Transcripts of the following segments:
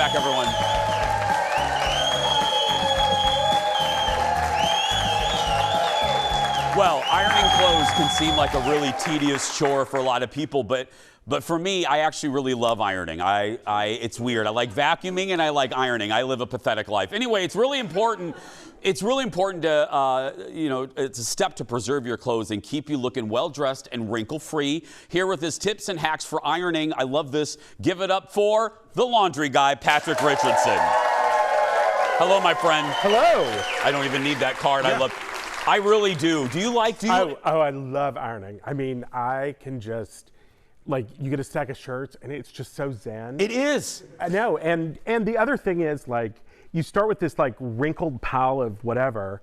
back, everyone. Well, ironing clothes can seem like a really tedious chore for a lot of people, but for me, I actually really love ironing. It's weird. I like vacuuming and I like ironing. I live a pathetic life. Anyway, it's really important. It's really important to, it's a step to preserve your clothes and keep you looking well-dressed and wrinkle-free. Here with his tips and hacks for ironing. I love this. Give it up for the laundry guy, Patric Richardson. Hello, my friend. Hello. I don't even need that card. Yeah. I really do. Do you? I love ironing. I mean, I can just, you get a stack of shirts and it's just so zen. It is. I know. And the other thing is, you start with this, wrinkled pile of whatever,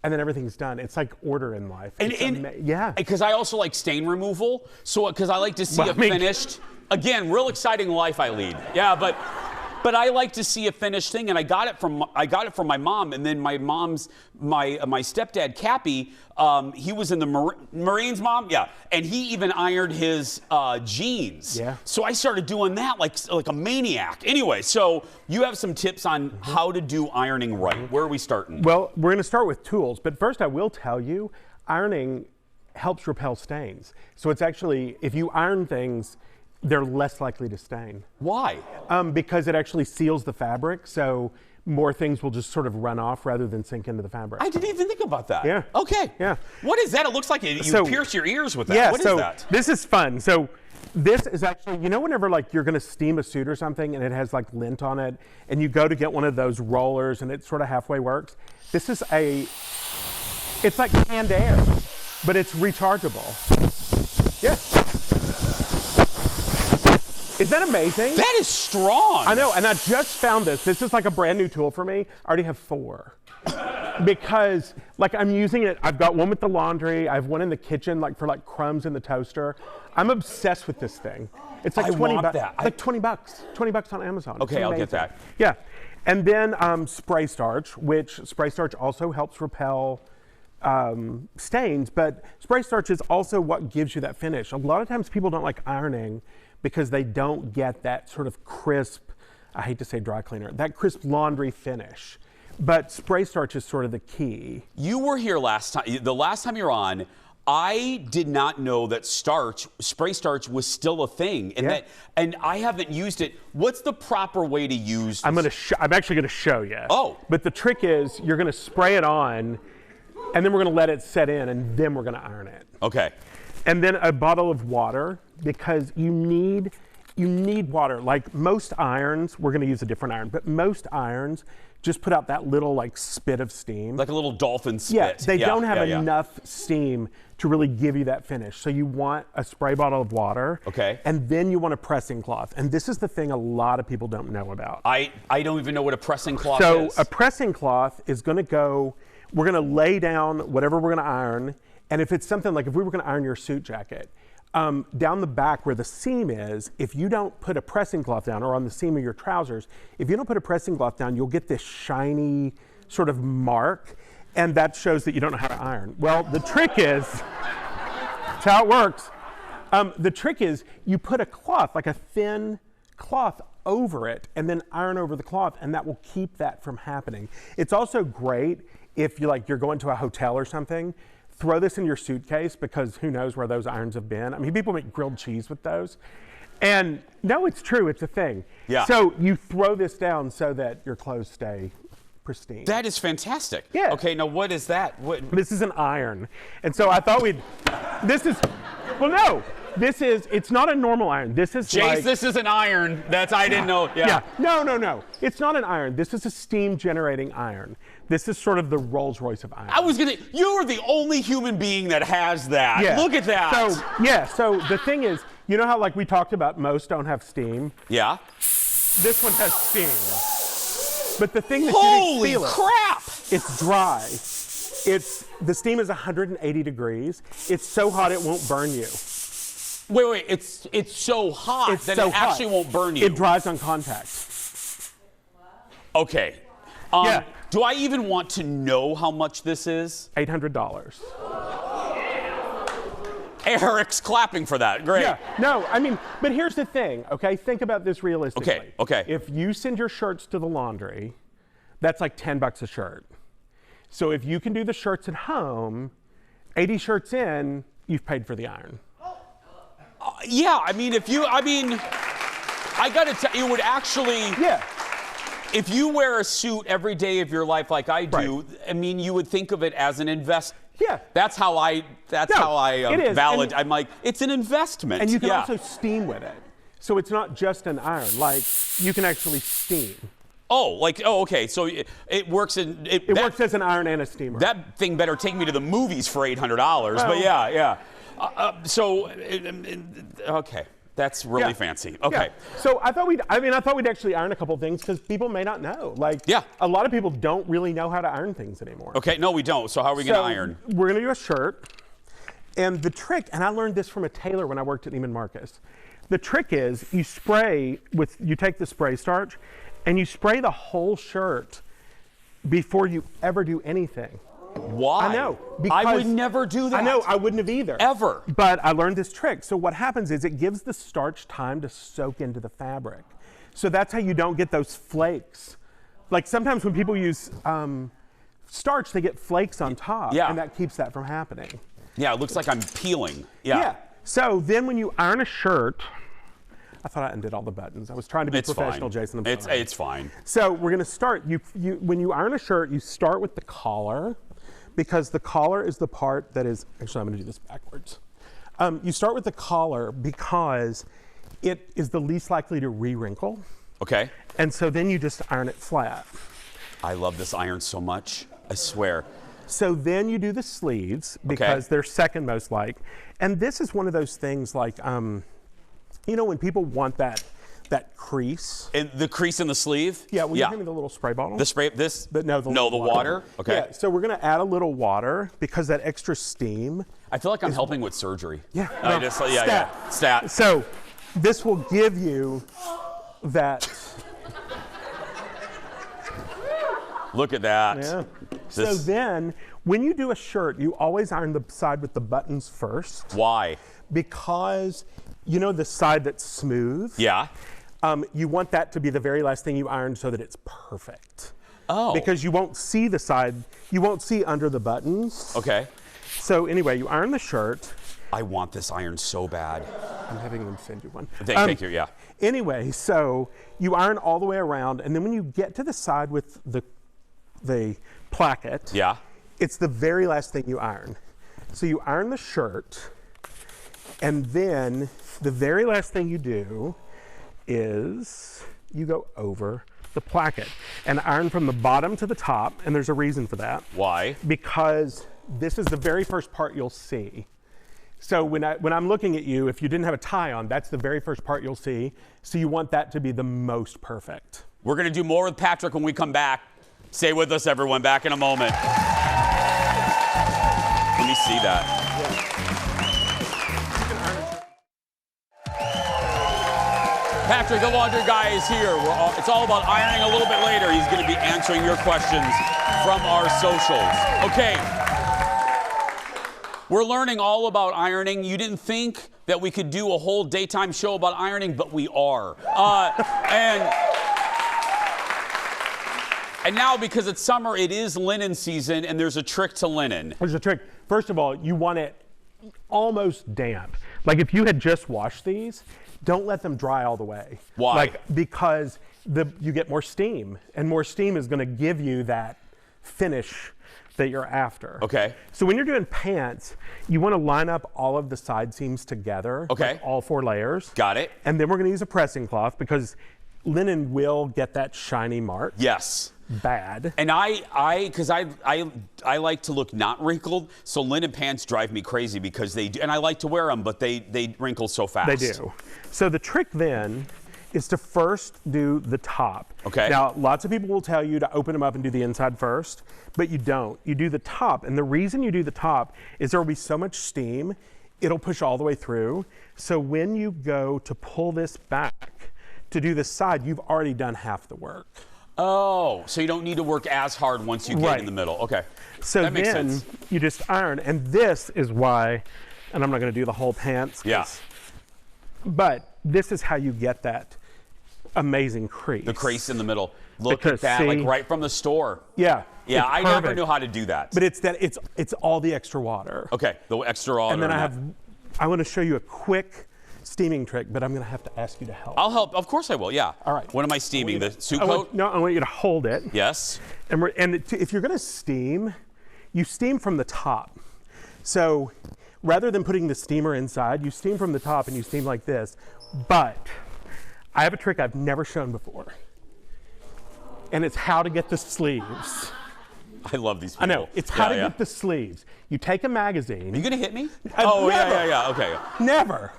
and then everything's done. It's like order in life. Yeah. Because I also like stain removal. So, because I like to see finished, again, real exciting life I lead. Yeah, but I like to see a finished thing, and I got it from my mom, and then my stepdad Cappy, he was in the Marines, Mom, yeah, and he even ironed his jeans. Yeah. So I started doing that like a maniac. Anyway, so you have some tips on how to do ironing right. Where are we starting? Well, we're going to start with tools, but first I will tell you, ironing helps repel stains. So it's actually, if you iron things, they're less likely to stain. Why? Because it actually seals the fabric, so more things will just sort of run off rather than sink into the fabric. I didn't even think about that. Yeah. Okay. Yeah. What is that? It looks like you pierce your ears with that. Yeah, What is that? This is fun. So this is actually, whenever you're gonna steam a suit or something and it has lint on it, and you go to get one of those rollers and it sort of halfway works, this is it's like canned air, but it's rechargeable. Yeah. Is that amazing? That is strong. I know, and I just found this. This is like a brand new tool for me. I already have 4. Because I'm using it, I've got one with the laundry, I have one in the kitchen for crumbs in the toaster. I'm obsessed with this thing. It's like 20 bucks. Like 20 bucks. 20 bucks on Amazon. Okay, I'll get that. Yeah. And then spray starch, which spray starch also helps repel stains, but spray starch is also what gives you that finish. A lot of times people don't like ironing because they don't get that sort of crisp, I hate to say dry cleaner, that crisp laundry finish. But spray starch is sort of the key. You were here last time. The last time you were on, I did not know that spray starch was still a thing, and I haven't used it. What's the proper way to use this? I'm actually gonna show you. Oh. But the trick is you're gonna spray it on, and then we're gonna let it set in, and then we're gonna iron it. Okay. And then a bottle of water, because you need water. Like most irons, we're gonna use a different iron, but most irons just put out that little spit of steam. Like a little dolphin spit. Yeah, they don't have enough steam to really give you that finish. So you want a spray bottle of water. Okay. And then you want a pressing cloth. And this is the thing a lot of people don't know about. I don't even know what a pressing cloth is. So a pressing cloth is gonna go, we're gonna lay down whatever we're gonna iron. And if it's something if we were gonna iron your suit jacket, down the back where the seam is, if you don't put a pressing cloth down, or on the seam of your trousers, if you don't put a pressing cloth down, you'll get this shiny sort of mark, and that shows that you don't know how to iron. Well, the trick is, that's how it works. The trick is you put a cloth, like a thin cloth over it, and then iron over the cloth, and that will keep that from happening. It's also great if you're going to a hotel or something. Throw this in your suitcase, because who knows where those irons have been. I mean, people make grilled cheese with those. And no, it's true, it's a thing. Yeah. So you throw this down so that your clothes stay pristine. That is fantastic. Yeah. Okay, now what is that? This is an iron. And so I thought it's not a normal iron. This is Jace, this is an iron. I didn't know. Yeah. No. It's not an iron. This is a steam generating iron. This is sort of the Rolls Royce of iron. You are the only human being that has that. Yeah. Look at that. So the thing is, you know how we talked about most don't have steam? Yeah. This one has steam. But the thing that Holy you didn't feel crap! It's dry. The steam is 180 degrees. It's so hot it won't burn you. Wait, it's so hot that it actually won't burn you. It dries on contact. Okay. Yeah. Do I even want to know how much this is? $800. Eric's clapping for that. Great. Yeah, no, I mean, but here's the thing, okay? Think about this realistically. Okay. If you send your shirts to the laundry, that's like $10 a shirt. So if you can do the shirts at home, 80 shirts in, you've paid for the iron. Yeah, I mean, I gotta tell you, it would actually. Yeah. If you wear a suit every day of your life like I do, Right. I mean, you would think of it as an investment. Yeah. That's how I it is. valid. And- I'm like, it's an investment. And you can yeah. also steam with it. So it's not just an iron, like you can actually steam. Okay. So it works in. It works as an iron and a steamer. That thing better take me to the movies for $800. But yeah. Okay. That's really fancy. Okay. Yeah. So I thought we'd actually iron a couple things because people may not know. Like, a lot of people don't really know how to iron things anymore. Okay, no, we don't. So how are we going to iron? We're going to do a shirt. And the trick, and I learned this from a tailor when I worked at Neiman Marcus. The trick is you take the spray starch and you spray the whole shirt before you ever do anything. Why? I know. I would never do that. I know, I wouldn't have either. Ever. But I learned this trick. So what happens is it gives the starch time to soak into the fabric. So that's how you don't get those flakes. Like sometimes when people use starch, they get flakes on top. Yeah. And that keeps that from happening. Yeah, it looks like I'm peeling. Yeah. So then when you iron a shirt, I thought I undid all the buttons. I was trying to be professional, fine. Jason. It's fine. So we're going to start. When you iron a shirt, you start with the collar, because the collar is the part that is. Actually, I'm going to do this backwards. You start with the collar because it is the least likely to re-wrinkle. Okay. And so then you just iron it flat. I love this iron so much. I swear. So then you do the sleeves because they're second most like. And this is one of those things like, when people want that crease. And the crease in the sleeve? Yeah, will you give me the little spray bottle? The spray, But no, the water? Okay. Yeah, so we're gonna add a little water because that extra steam. I feel like I'm helping with surgery. Yeah. Stat. So this will give you that. Look at that. Yeah. So then, when you do a shirt, you always iron the side with the buttons first. Why? Because the side that's smooth. Yeah. You want that to be the very last thing you iron so that it's perfect. Oh. Because you won't see the side, you won't see under the buttons. Okay. So anyway, you iron the shirt. I want this iron so bad. I'm having them send you one. Thank you, yeah. Anyway, so you iron all the way around, and then when you get to the side with the placket, it's the very last thing you iron. So you iron the shirt, and then the very last thing you do is you go over the placket and iron from the bottom to the top, and there's a reason for that. Why? Because this is the very first part you'll see. So when I'm looking at you, if you didn't have a tie on, that's the very first part you'll see. So you want that to be the most perfect. We're going to do more with Patrick when we come back. Stay with us, everyone. Back in a moment. Let me see that. Patrick, the laundry guy, is here. It's all about ironing a little bit later. He's going to be answering your questions from our socials. Okay. We're learning all about ironing. You didn't think that we could do a whole daytime show about ironing, but we are. And now, because it's summer, it is linen season, and there's a trick to linen. There's a trick. First of all, you want it almost damp. Like if you had just washed these, don't let them dry all the way. Why? Because you get more steam, and more steam is going to give you that finish that you're after. Okay. So when you're doing pants, you want to line up all of the side seams together. Okay. Like all 4 layers. Got it. And then we're going to use a pressing cloth linen will get that shiny mark. Yes. Bad. And because I like to look not wrinkled, so linen pants drive me crazy because they do, and I like to wear them, but they wrinkle so fast. They do. So the trick then is to first do the top. Okay. Now, lots of people will tell you to open them up and do the inside first, but you don't. You do the top, and the reason you do the top is there will be so much steam, it'll push all the way through. So when you go to pull this back to do the side, you've already done half the work. Oh, so you don't need to work as hard once you get in the middle. Okay. So that makes then sense. You just iron, and this is why and I'm not going to do the whole pants. Yeah. But this is how you get that amazing crease. The crease in the middle. Look Because, at that, like see? right from the store. Yeah. Yeah, it's I never perfect. knew how to do that. But it's all the extra water. Okay, the extra water. And then I want to show you a quick steaming trick, but I'm going to have to ask you to help. I'll help. Of course I will. Yeah. All right. What am I steaming? The suit coat? I want you to hold it. Yes. If you're going to steam, you steam from the top. So rather than putting the steamer inside, you steam from the top and you steam like this. But I have a trick I've never shown before. And it's how to get the sleeves. I love these people. I know. It's how to get the sleeves. You take a magazine. Are you going to hit me? Oh, yeah. Okay. Never.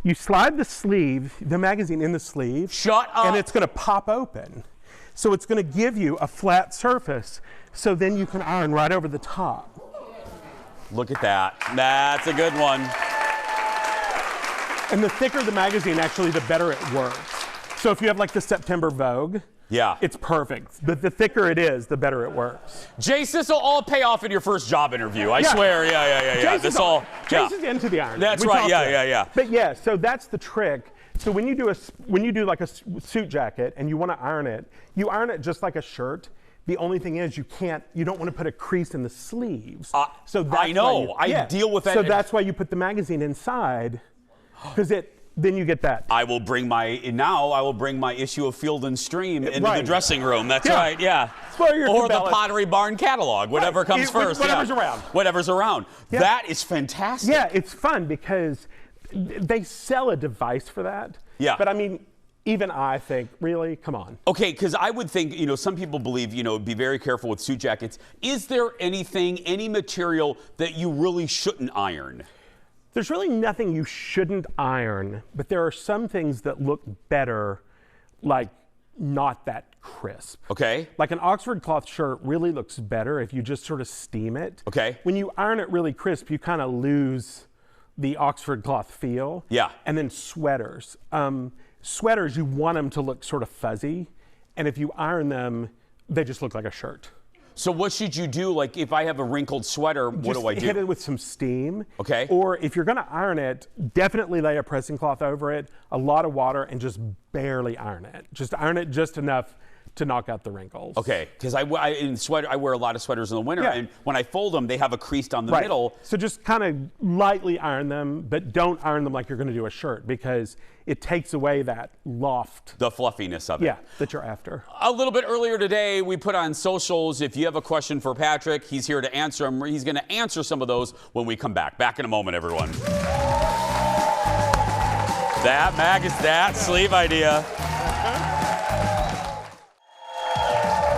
You slide the sleeve, the magazine in the sleeve. Shut up. And it's going to pop open. So it's going to give you a flat surface. So then you can iron right over the top. Look at that. That's a good one. And the thicker the magazine, actually, the better it works. So if you have like the September Vogue, yeah, it's perfect. The thicker it is, the better it works. Jace, this will all pay off in your first job interview. I swear. Yeah. Jason's into the iron. That's right. Yeah. But yeah, so that's the trick. So when you do like a suit jacket and you want to iron it, you iron it just like a shirt. The only thing is you don't want to put a crease in the sleeves. So that's I know. I deal with that. So that's why you put the magazine inside, because then you get that. I will bring my issue of Field and Stream into the dressing room. That's right. Yeah. Or the Pottery Barn catalog, whatever comes first. Whatever's around. Whatever's around. Yeah. That is fantastic. Yeah, it's fun because they sell a device for that. Yeah. But I mean, even I think, really, come on. Okay, because I would think, some people believe, be very careful with suit jackets. Is there any material that you really shouldn't iron? There's really nothing you shouldn't iron, but there are some things that look better, like not that crisp. Okay. Like an Oxford cloth shirt really looks better if you just sort of steam it. Okay. When you iron it really crisp, you kind of lose the Oxford cloth feel. Yeah. And then sweaters. Sweaters, you want them to look sort of fuzzy, and if you iron them, they just look like a shirt. So what should you do? Like if I have a wrinkled sweater, what do I do? Just hit it with some steam. Okay. Or if you're going to iron it, definitely lay a pressing cloth over it, a lot of water, and just barely iron it. Just iron it just enough to knock out the wrinkles. Okay, because I wear a lot of sweaters in the winter, and when I fold them, they have a crease down the Right. middle. So just kind of lightly iron them, but don't iron them like you're going to do a shirt because it takes away that loft. The fluffiness of it. Yeah, that you're after. A little bit earlier today, we put on socials, if you have a question for Patrick, he's here to answer them. He's going to answer some of those when we come back. Back in a moment, everyone. That sleeve idea.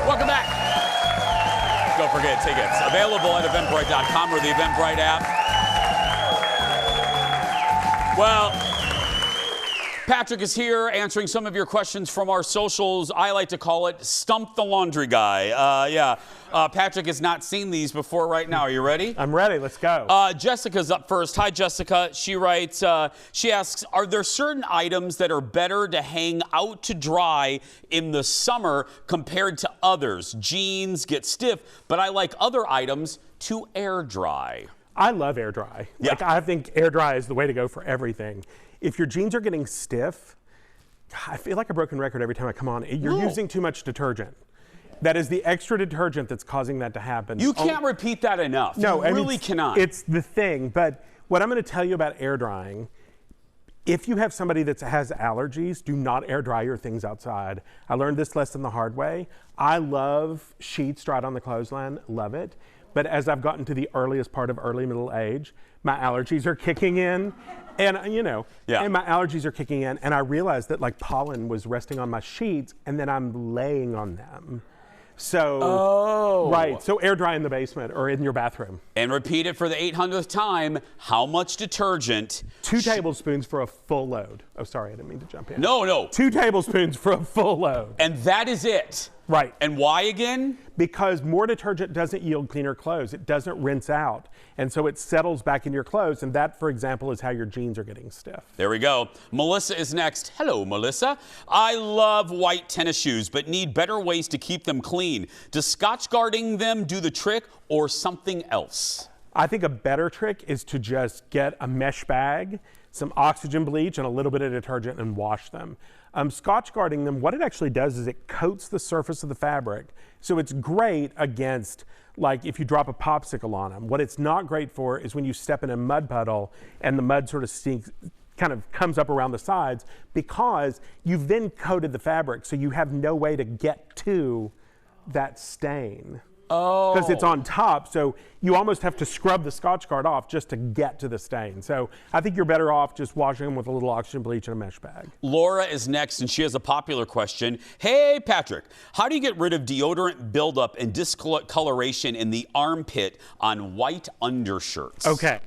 Welcome back. Don't forget tickets. Available at eventbrite.com or the Eventbrite app. Well, Patrick is here answering some of your questions from our socials. I like to call it Stump the Laundry Guy. Patrick has not seen these before right now. Are you ready? I'm ready. Let's go. Jessica's up first. Hi, Jessica. She writes, she asks, are there certain items that are better to hang out to dry in the summer compared to others? Jeans get stiff, but I like other items to air dry. I love air dry. Yeah. Like, I think air dry is the way to go for everything. If your jeans are getting stiff, I feel like a broken record every time I come on. You're using too much detergent. That is the extra detergent that's causing that to happen. You can't repeat that enough. No, you really cannot. It's the thing. But what I'm going to tell you about air drying, if you have somebody that has allergies, do not air dry your things outside. I learned this lesson the hard way. I love sheets dried on the clothesline, love it. But as I've gotten to the earliest part of early middle age, my allergies are kicking in. And, and my allergies are kicking in. And I realized that like pollen was resting on my sheets and then I'm laying on them. So, right. So air dry in the basement or in your bathroom. And repeat it for the 800th time. How much detergent? 2 tablespoons for a full load. Oh, sorry. I didn't mean to jump in. No. 2 tablespoons for a full load. And that is it. Right. And why again? Because more detergent doesn't yield cleaner clothes. It doesn't rinse out. And so it settles back in your clothes. And that, for example, is how your jeans are getting stiff. There we go. Melissa is next. Hello, Melissa. I love white tennis shoes, but need better ways to keep them clean. Does Scotch guarding them do the trick or something else? I think a better trick is to just get a mesh bag, some oxygen bleach, and a little bit of detergent and wash them. Scotch guarding them, what it actually does is it coats the surface of the fabric. So it's great against, like, if you drop a popsicle on them. What it's not great for is when you step in a mud puddle and the mud sort of stinks, kind of comes up around the sides, because you've then coated the fabric, so you have no way to get to that stain. Oh. Because it's on top, so you almost have to scrub the Scotch Guard off just to get to the stain. So I think you're better off just washing them with a little oxygen bleach and a mesh bag. Laura is next, and she has a popular question. Hey, Patrick, how do you get rid of deodorant buildup and discoloration in the armpit on white undershirts? Okay.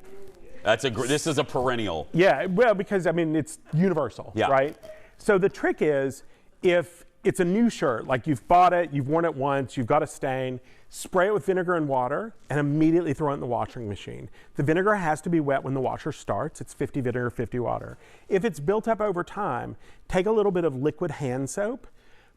This is a perennial. Yeah, well, because, I mean, it's universal, right? So the trick is, if it's a new shirt, like you've bought it, you've worn it once, you've got a stain, spray it with vinegar and water and immediately throw it in the washing machine. The vinegar has to be wet when the washer starts. It's 50 vinegar, 50 water. If it's built up over time, take a little bit of liquid hand soap,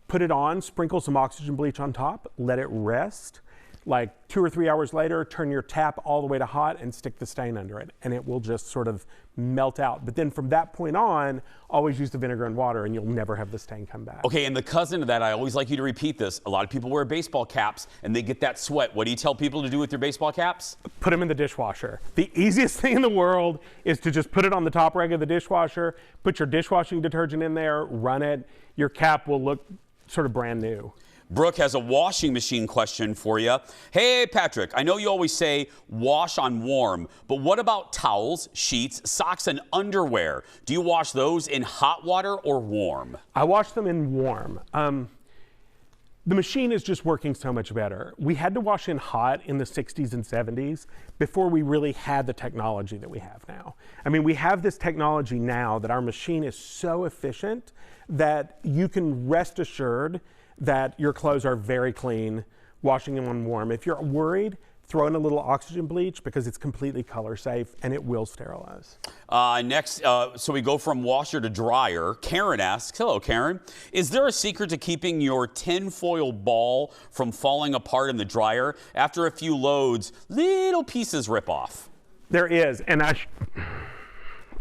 put it on, sprinkle some oxygen bleach on top, let it rest. Like 2 or 3 hours later, turn your tap all the way to hot and stick the stain under it, and it will just sort of melt out. But then from that point on, always use the vinegar and water, and you'll never have the stain come back. Okay, and the cousin of that, I always like you to repeat this. A lot of people wear baseball caps, and they get that sweat. What do you tell people to do with their baseball caps? Put them in the dishwasher. The easiest thing in the world is to just put it on the top rag of the dishwasher, put your dishwashing detergent in there, run it. Your cap will look sort of brand new. Brooke has a washing machine question for you. Hey, Patrick, I know you always say wash on warm, but what about towels, sheets, socks, and underwear? Do you wash those in hot water or warm? I wash them in warm. The machine is just working so much better. We had to wash in hot in the 60s and 70s before we really had the technology that we have now. I mean, we have this technology now that our machine is so efficient that you can rest assured that your clothes are very clean, washing them on warm. If you're worried, throw in a little oxygen bleach because it's completely color safe and it will sterilize. Next, so we go from washer to dryer. Karen asks, hello Karen, is there a secret to keeping your tinfoil ball from falling apart in the dryer? After a few loads, little pieces rip off. There is, and I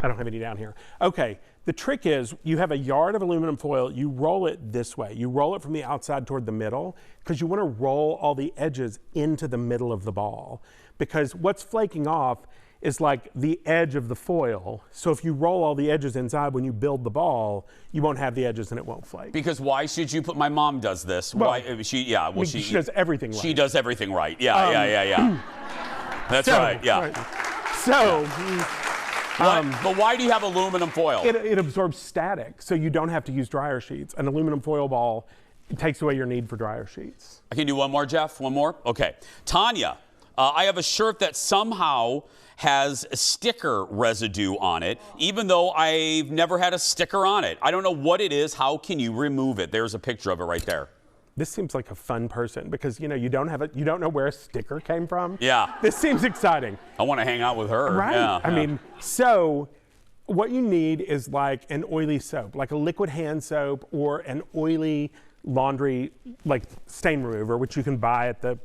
don't have any down here. Okay. The trick is you have a yard of aluminum foil, you roll it this way. You roll it from the outside toward the middle because you want to roll all the edges into the middle of the ball, because what's flaking off is like the edge of the foil. So if you roll all the edges inside when you build the ball, you won't have the edges and it won't flake. Because why should you put, my mom does this. Well, why, she does everything right. She does everything right. Yeah. That's right, yeah. Right. So, but why do you have aluminum foil? It absorbs static, so you don't have to use dryer sheets. An aluminum foil ball, it takes away your need for dryer sheets. I can do one more, Jeff? One more? Okay. Tanya, I have a shirt that somehow has a sticker residue on it, even though I've never had a sticker on it. I don't know what it is. How can you remove it? There's a picture of it right there. This seems like a fun person because, you know, you don't know where a sticker came from. Yeah. This seems exciting. I want to hang out with her. Right. Yeah, I mean, so what you need is like an oily soap, like a liquid hand soap or an oily laundry, like stain remover, which you can buy at the,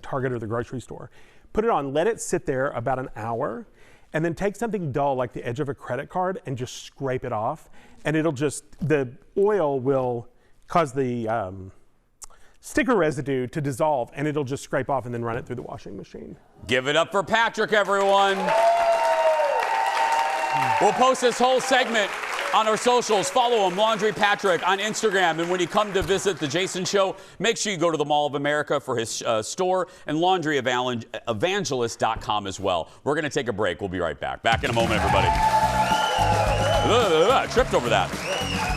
Target or the grocery store. Put it on, let it sit there about an hour, and then take something dull like the edge of a credit card and just scrape it off. And the oil will cause the sticker residue to dissolve, and it'll just scrape off and then run it through the washing machine. Give it up for Patrick, everyone. We'll post this whole segment on our socials. Follow him, Laundry Patrick, on Instagram. And when you come to visit The Jason Show, make sure you go to the Mall of America for his store and LaundryEvangelist.com as well. We're going to take a break. We'll be right back. Back in a moment, everybody. Tripped over that.